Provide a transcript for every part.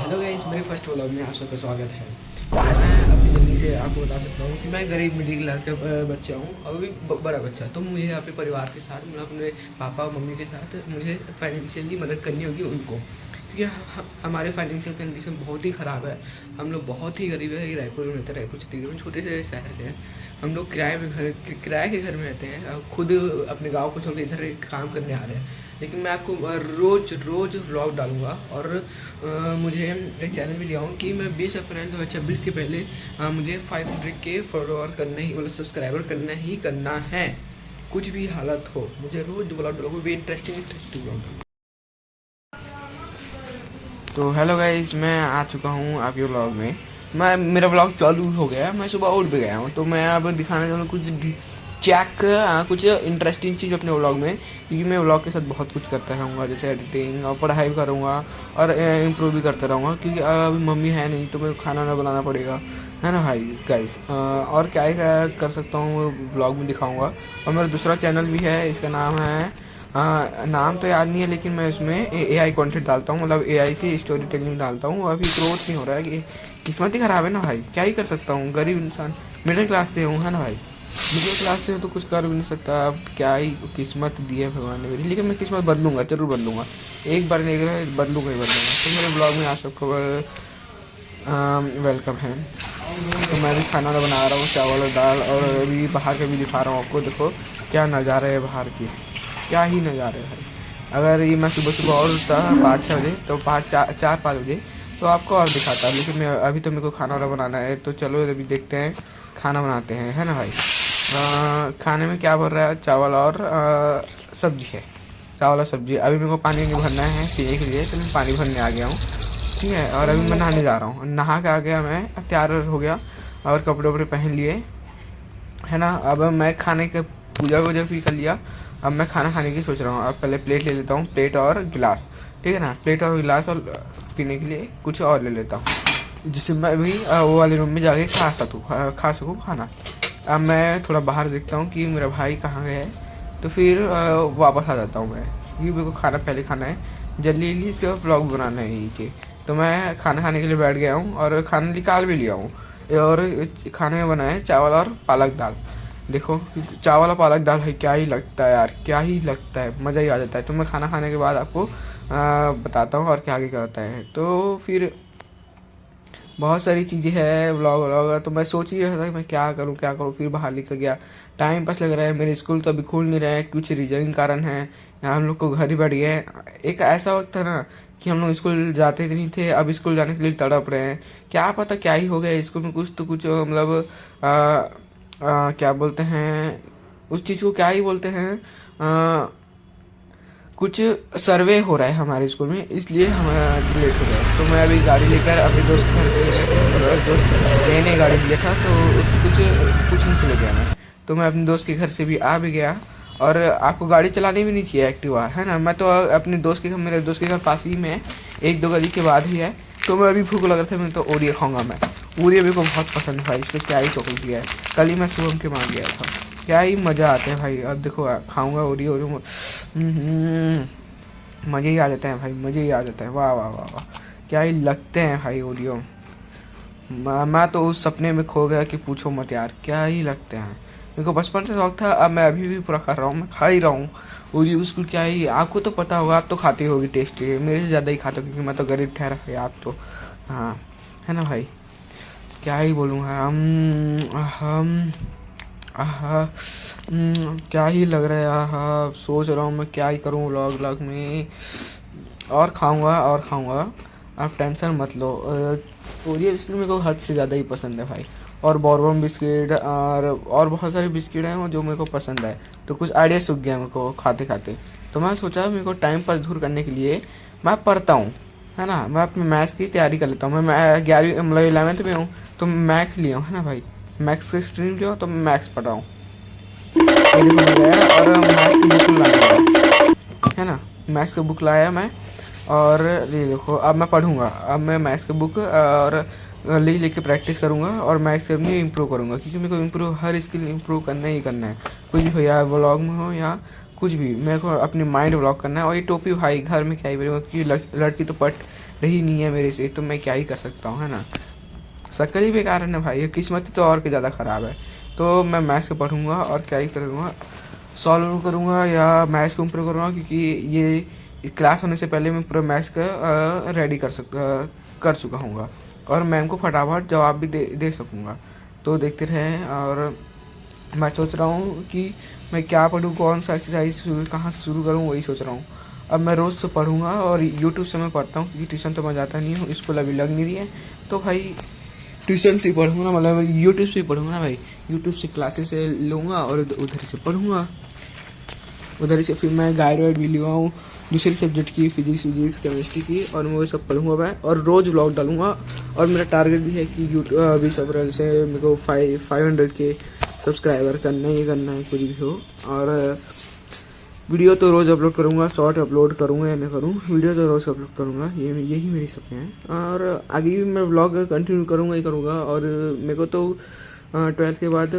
Hello guys, मेरे first vlog में आप सबका स्वागत है। आज मैं अपनी ज़िंदगी से आपको बता सकता हूँ कि मैं गरीब मिडिल क्लास का बच्चा हूँ और अभी बड़ा बच्चा। तो मुझे अपने परिवार के साथ, मतलब अपने पापा और मम्मी के साथ मुझे फाइनेंशियली मदद करनी होगी उनको, क्योंकि हमारे फाइनेंशियल कंडीशन बहुत ही ख़राब है। हम लोग बहुत ही गरीब है। रायपुर में रहते हैं, रायपुर छत्तीसगढ़ में, छोटे से शहर से हैं। हम लोग किराए के घर में रहते हैं। खुद अपने गाँव को छोड़ के इधर काम करने आ रहे हैं। लेकिन मैं आपको रोज़ व्लॉग डालूँगा और मुझे एक चैनल भी लिया हूँ कि मैं 20 अप्रैल 2026 के पहले मुझे 500 के फॉलोअर करना ही, मतलब सब्सक्राइबर करना है। कुछ भी हालत हो, मुझे रोज़ व्लॉग डालूँगा, भी इंटरेस्टिंग व्लॉग। तो हेलो गाइस, मैं आ चुका हूँ आपके व्लॉग में। मेरा व्लॉग चालू हो गया। मैं सुबह उठ भी गया हूँ, तो मैं अब दिखाने वाला कुछ इंटरेस्टिंग चीज़ अपने व्लॉग में, क्योंकि मैं व्लॉग के साथ बहुत कुछ करता रहूँगा, जैसे एडिटिंग और पढ़ाई भी करूँगा और इम्प्रूव भी करता रहूँगा, क्योंकि अभी मम्मी है नहीं तो मेरे को खाना ना बनाना पड़ेगा, है ना भाई गाइस। और क्या ही कर सकता हूँ व्लॉग में दिखाऊँगा। और मेरा दूसरा चैनल भी है, इसका नाम है नाम तो याद नहीं है, लेकिन मैं उसमें AI कंटेंट डालता हूँ, मतलब AI से स्टोरी टेलिंग डालता हूँ। अभी ग्रोथ नहीं हो रहा है, कि किस्मत ही ख़राब है ना भाई, क्या ही कर सकता हूँ। गरीब इंसान, मिडिल क्लास से हूँ, है ना भाई। मिडिल क्लास से हूँ तो कुछ कर भी नहीं सकता। अब क्या ही किस्मत दी है भगवान ने मेरी, लेकिन मैं किस्मत बदलूंगा, जरूर बदलूंगा। एक बार नहीं बदलूंगा ही बदलूंगा। तो मेरे ब्लॉग में आप सबको वेलकम है। तो मैं भी खाना बना रहा हूँ, चावल और दाल, और अभी बाहर का भी दिखा रहा हूँ आपको। देखो क्या नज़ारा है बाहर की, क्या ही नज़ारे है। अगर ये मैं सुबह सुबह और उठता 5-6 बजे, तो 4-5 बजे, तो आपको और दिखाता। लेकिन मैं अभी तो मेरे को खाना वाला बनाना है, तो चलो अभी देखते हैं, खाना बनाते हैं, है ना भाई। खाने में क्या बन रहा है? चावल और सब्जी है। चावल और सब्जी। अभी मेरे को पानी नहीं भरना है पीने के लिए, तो मैं पानी भरने आ गया हूँ, ठीक है। और अभी मैं नहाने जा रहा हूँ। नहा के आ गया, मैं तैयार हो गया और कपड़े वपड़े पहन लिए, है ना। अब मैं खाने के पूजा वूजा भी कर लिया। अब मैं खाना खाने की सोच रहा हूँ। अब पहले प्लेट ले लेता हूँ, प्लेट और गिलास, ठीक है ना। प्लेट और गिलास, और पीने के लिए कुछ और ले लेता हूँ, जिससे मैं भी वो वाले रूम में जाके खा सकूँ खाना। अब मैं थोड़ा बाहर देखता हूँ कि मेरा भाई कहाँ गया है, तो फिर वापस आ जाता हूँ मैं, क्योंकि मेरे को खाना पहले खाना है जल्दी जल्दी, इसके बाद व्लॉग बनाना है यही के। तो मैं खाना खाने के लिए बैठ गया हूँ और खाना निकाल भी लिया हूँ। और खाने में बना है चावल और पालक दाल। देखो चावल और पालक दाल है, क्या ही लगता है यार, क्या ही लगता है, मज़ा ही आ जाता है। तो मैं खाना खाने के बाद आपको बताता हूँ और क्या आगे क्या होता है। तो फिर बहुत सारी चीज़ें हैं, व्लॉग व्लॉग। तो मैं सोच ही रहा था कि मैं क्या करूँ। फिर बाहर निकल गया, टाइम पास लग रहा है। मेरे स्कूल तो अभी खुल नहीं रहे हैं, कुछ रीजन कारण है। यहाँ हम लोग को घर ही बैठ गए हैं। एक ऐसा वक्त था ना कि हम लोग स्कूल जाते नहीं थे, अब स्कूल जाने के लिए तड़प रहे हैं। क्या पता क्या ही हो गया स्कूल में, कुछ तो कुछ मतलब क्या बोलते हैं उस चीज़ को, क्या ही बोलते हैं, कुछ सर्वे हो रहा है हमारे स्कूल में, इसलिए हम लेट हो गए। तो मैं अभी गाड़ी लेकर अपने दोस्त के घर, दोस्त ने गाड़ी लिया था, तो कुछ नहीं चले गया मैं। तो मैं अपने दोस्त के घर से भी आ भी गया। और आपको गाड़ी चलानी भी नहीं चाहिए, एक्टिवा, है ना। मैं तो अपने दोस्त के घर, मेरे दोस्त के घर पास ही में है, 1-2 गली के बाद ही है। तो मैं अभी भूख लग रहा था, मैं तो ओरियो खाऊंगा। मैं ओरियो मेरे को बहुत पसंद है भाई, इसको क्या ही चॉकलेट किया है। कल ही मैं शुभम के मांग गया था, क्या ही मज़ा आता है भाई। अब देखो खाऊंगा ओरियो, मज़े ही आ जाते हैं भाई, मज़े ही आ जाता है। वाह वाह वाह वाह, क्या ही लगते हैं भाई ओरियो। मैं तो उस सपने में खो गया कि पूछो मत यार, क्या ही लगते हैं। मेरे को बचपन से शौक था, अब मैं अभी भी पूरा कर रहा हूँ, मैं खा ही रहा हूँ ओरियो बिस्कुट। क्या ही, आपको तो पता होगा, आप तो खाते होगी टेस्टी, मेरे से ज़्यादा ही खाते हो, क्योंकि मैं तो गरीब ठहरा है, आप तो, हाँ, है ना भाई। क्या ही बोलूँगा हम आहा, क्या ही लग रहा है। आहा, सोच रहा हूँ मैं क्या ही करूँ व्लॉग व्लॉग में। और खाऊंगा, आप टेंशन मत लो। ओरियो बिस्किट मेरे को हद से ज़्यादा ही पसंद है भाई। और बॉर्बन बिस्किट और बहुत सारे बिस्किट हैं जो मेरे को पसंद है। तो कुछ आइडिया सूख गया मेरे को खाते खाते। तो मैं सोचा मेरे को टाइम पास दूर करने के लिए मैं पढ़ता हूँ, है ना। मैं अपने मैथ्स की तैयारी कर लेता हूँ। मैं 11वीं मतलब 11th में हूँ, तो मैथ्स लिया हूँ, है ना भाई। मैथ्स का स्ट्रीम लिया हूँ, तो मैं मैथ्स पढ़ रहा हूँ। ये देखो मैं गया और मैथ्स की बुक लाया, है ना। मैथ्स की बुक लाया मैं, और ये देखो अब मैं पढ़ूंगा। अब मैं मैथ्स की बुक और लेके प्रैक्टिस करूंगा, और मैथ्स से अपनी इम्प्रूव करूंगा, क्योंकि मेरे को इम्प्रूव, हर स्किल इम्प्रूव करना ही करना है। कुछ भी हो, या व्लॉग में हो या कुछ भी, मेरे को अपनी माइंड ब्लॉक करना है। और ये टोपी भाई घर में क्या ही बोलूँगा, क्योंकि लड़की तो रही नहीं है मेरे से, तो मैं क्या ही कर सकता हूँ, है ना। शक्ल ही बेकार है ना भाई, किस्मत तो और भी ज़्यादा ख़राब है। तो मैं मैथ्स को पढ़ूंगा और क्या ही करूँगा, सॉल्व करूँगा या मैथ्स को इम्प्रूव करूँगा, क्योंकि ये क्लास होने से पहले मैं पूरा मैथ्स का रेडी कर चुका हूँगा और मैम को फटाफट जवाब भी दे सकूँगा। तो देखते रहें। और मैं सोच रहा हूँ कि मैं क्या पढ़ूँ, कौन सा एक्सरसाइज कहाँ से शुरू करूँ, वही सोच रहा हूँ। अब मैं रोज़ से पढ़ूंगा और यूट्यूब से मैं पढ़ता हूँ, क्योंकि ट्यूशन तो मैं जाता नहीं हूँ, स्कूल अभी लग नहीं रही है। तो भाई ट्यूशन से पढ़ूंगा ना, मतलब यूट्यूब से पढ़ूंगा ना भाई, यूट्यूब से क्लासेस से लूँगा और उधर से पढ़ूंगा। उधर से फिर मैं गाइड वाइड भी लिया हूँ दूसरे सब्जेक्ट की, फिजिक्स केमिस्ट्री की, और मैं वो सब पढ़ूंगा मैं और रोज़ व्लॉग डालूंगा। और मेरा टारगेट भी है कि यूट्यूब 20 अप्रैल से मेरे को 500 के सब्सक्राइबर करना ही करना है, कुछ भी हो। और वीडियो तो रोज़ अपलोड करूँगा, शॉर्ट अपलोड करूँगा या नहीं करूँ, वीडियो तो रोज़ अपलोड करूँगा, यही मेरी सपने हैं। और आगे भी मैं व्लॉग कंटिन्यू करूँगा ही करूँगा। और मेरे को तो 12th के बाद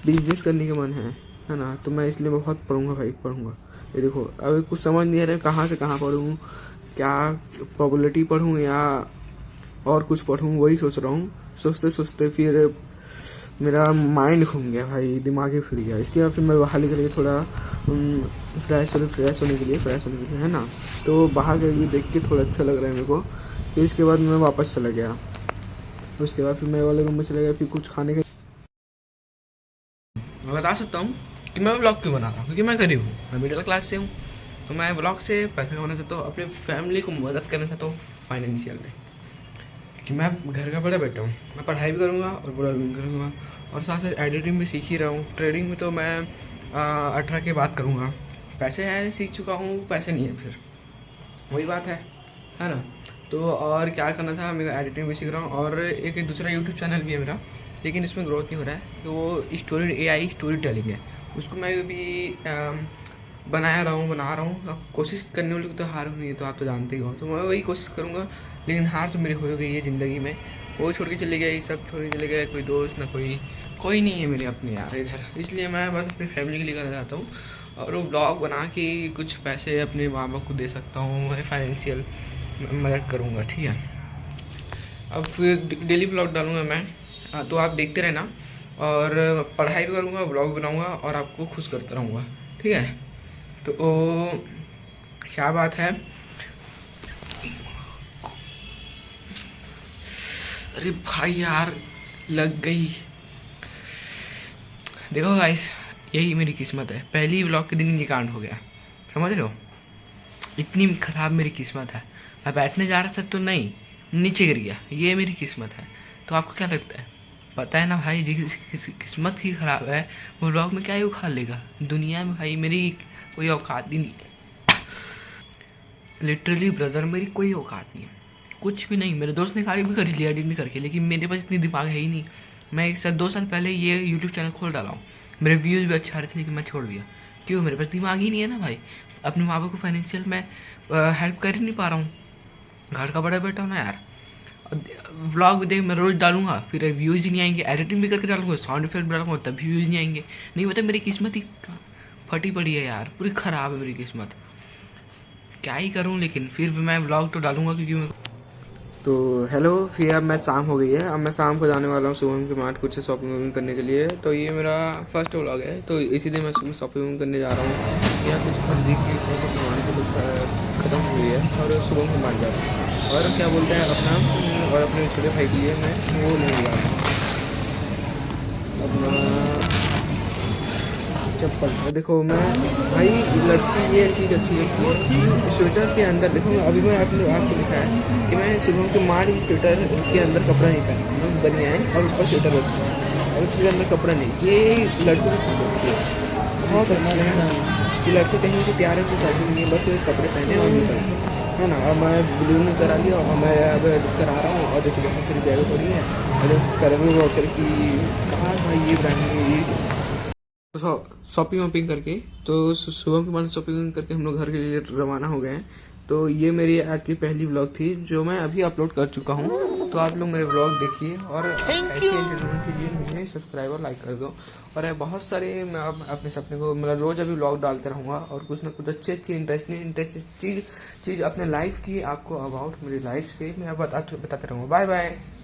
बिजनेस करने का मन है ना, तो मैं इसलिए मैं बहुत पढ़ूँगा भाई, पढ़ूँगा। ये देखो अभी कुछ समझ नहीं आ रहा है कहाँ से कहाँ पढ़ूँ, क्या प्रोबेबिलिटी पढ़ूँ या और कुछ पढ़ूँ, वही सोच रहा हूँ। सोचते सोचते फिर मेरा माइंड घूम गया भाई, दिमाग ही फिर गया। इसके बाद फिर मैं बाहर निकल के थोड़ा फ्रेश होने के लिए है ना। तो बाहर का व्यू देख के थोड़ा अच्छा लग रहा है मेरे को। फिर इसके बाद मैं वापस चला गया, उसके बाद फिर मैं वाले रूम में चला गया, फिर कुछ खाने का। मैं बता सकता हूँ कि मैं व्लॉग क्यों बना रहा हूँ, क्योंकि मैं गरीब हूँ, मैं मिडिल क्लास से हूँ। तो मैं व्लॉग से पैसा कमाना चाहता हूँ, अपनी फैमिली को मदद करना चाहता हूँ फाइनेंशियल में, कि मैं घर का बड़ा बेटा हूँ। मैं पढ़ाई भी करूँगा और ब्लॉगिंग करूँगा, और साथ साथ एडिटिंग भी सीख ही रहा हूँ। ट्रेडिंग में तो मैं 18 के बाद करूँगा। पैसे हैं, सीख चुका हूँ, पैसे नहीं है फिर वही बात है ना। तो और क्या करना था, मैं एडिटिंग भी सीख रहा हूँ। और एक दूसरा यूट्यूब चैनल भी है मेरा, लेकिन इसमें ग्रोथ नहीं हो रहा है। तो वो AI स्टोरी टेलिंग है, उसको मैं भी बना रहा हूँ। अब कोशिश करने वाली तो हार नहीं है, तो आप तो जानते ही हो। तो मैं वही कोशिश करूँगा, लेकिन हार तो मेरी हो गई है ज़िंदगी में। वो छोड़ के चले गए, सब छोड़ के चले गए, कोई दोस्त ना कोई नहीं है मेरे अपने यार इधर। इसलिए मैं बस अपनी फैमिली के लिए करना चाहता हूँ, और वो ब्लॉग बना के कुछ पैसे अपने माँ बाप को दे सकता हूँ, मैं फाइनेंशियल मदद करूँगा, ठीक है। अब फिर डेली ब्लॉग डालूँगा मैं, तो आप देखते रहना। और पढ़ाई भी करूँगा, ब्लॉग बनाऊँगा और आपको खुश करता रहूँगा, ठीक है। तो क्या बात है, अरे भाई यार लग गई। देखो गाइस, यही मेरी किस्मत है, पहली व्लॉग के दिन ये कांड हो गया, समझ रहे हो। इतनी खराब मेरी किस्मत है। मैं बैठने जा रहा था तो नहीं, नीचे गिर गया, ये मेरी किस्मत है। तो आपको क्या लगता है, पता है ना भाई, जिस किस्मत ही खराब है वो व्लॉग में क्या ही उखाड़ लेगा। दुनिया में भाई मेरी कोई औकात ही नहीं है, लिटरली ब्रदर, मेरी कोई औकात नहीं है, कुछ भी नहीं। मेरे दोस्त ने भी कर लिया एडिट करके, लेकिन मेरे पास इतनी दिमाग है ही नहीं। मैं 2 साल पहले ये यूट्यूब चैनल खोल डाला हूँ, मेरे व्यूज़ भी अच्छे आ रहे थे, लेकिन मैं छोड़ दिया। क्यों, मेरे पास दिमाग ही नहीं है ना भाई। अपने माँ बाप को फाइनेंशियल मैं हेल्प कर ही नहीं पा रहा हूँ, घर का बड़ा बेटा हूँ ना यार। व्लॉग देख मैं रोज़ डालूंगा, फिर व्यूज़ ही नहीं आएंगे, एडिटिंग भी करके डालूंगा, साउंड इफेक्ट भी डालूंगा, तब व्यूज़ नहीं आएंगे। नहीं पता, मेरी किस्मत ही फटी पड़ी है यार, पूरी ख़राब है मेरी किस्मत, क्या ही करूँ। लेकिन फिर भी मैं व्लॉग तो डालूंगा, क्योंकि तो हेलो, फिर अब मैं शाम हो गई है, अब मैं शाम को जाने वाला हूँ शुभम के मार्ट कुछ शॉपिंग करने के लिए। तो ये मेरा फर्स्ट व्लॉग है, तो इसी दिन मैं शॉपिंग करने जा रहा हूँ। यहाँ कुछ खरीदी की सामान की ख़त्म हुई है, और शुभम के मार्ट जा रहा हूँ। और क्या बोलते हैं अपना, और अपने छोटे भाई के लिए मैं वो लेने जा रहा हूँ अपना चप्पल। देखो मैं भाई, लड़की ये चीज़ अच्छी है कि स्वेटर के अंदर देखो, अभी मैं आपको लिखा है कि मैं शुभम के मार स्वेटर के अंदर कपड़ा नहीं पहना, बनिया है और ऊपर स्वेटर रखता है, और उसके अंदर कपड़ा नहीं। ये लड़कों की बहुत अच्छी है, बहुत अच्छी है कि लड़के कहीं भी तैयार है तो शादी नहीं है, बस कपड़े पहने और निकल, है ना। और मैं ब्लू में करा लिया, और मैं अब करा रहा हूँ। और देखो बहुत सारी बैग पड़ी है, और फेरेबल वॉकर की, कहाँ भाई ये ब्रांड है, ये शॉपिंग वॉपिंग करके, तो सुबह के बाद शॉपिंग करके हम लोग घर के लिए रवाना हो गए हैं। तो ये मेरी आज की पहली व्लॉग थी, जो मैं अभी अपलोड कर चुका हूँ। तो आप लोग मेरे ब्लॉग देखिए और ऐसे एंटरटेनमेंट के लिए मुझे सब्सक्राइब और लाइक कर दो। और बहुत सारे मैं अपने सपने को मतलब रोज़ अभी ब्लॉग डालते रहूँगा और कुछ ना कुछ अच्छी इंटरेस्टिंग चीज़ अपने लाइफ की आपको अबाउट मेरी लाइफ के मैं बताते रहूँगा। Bye bye.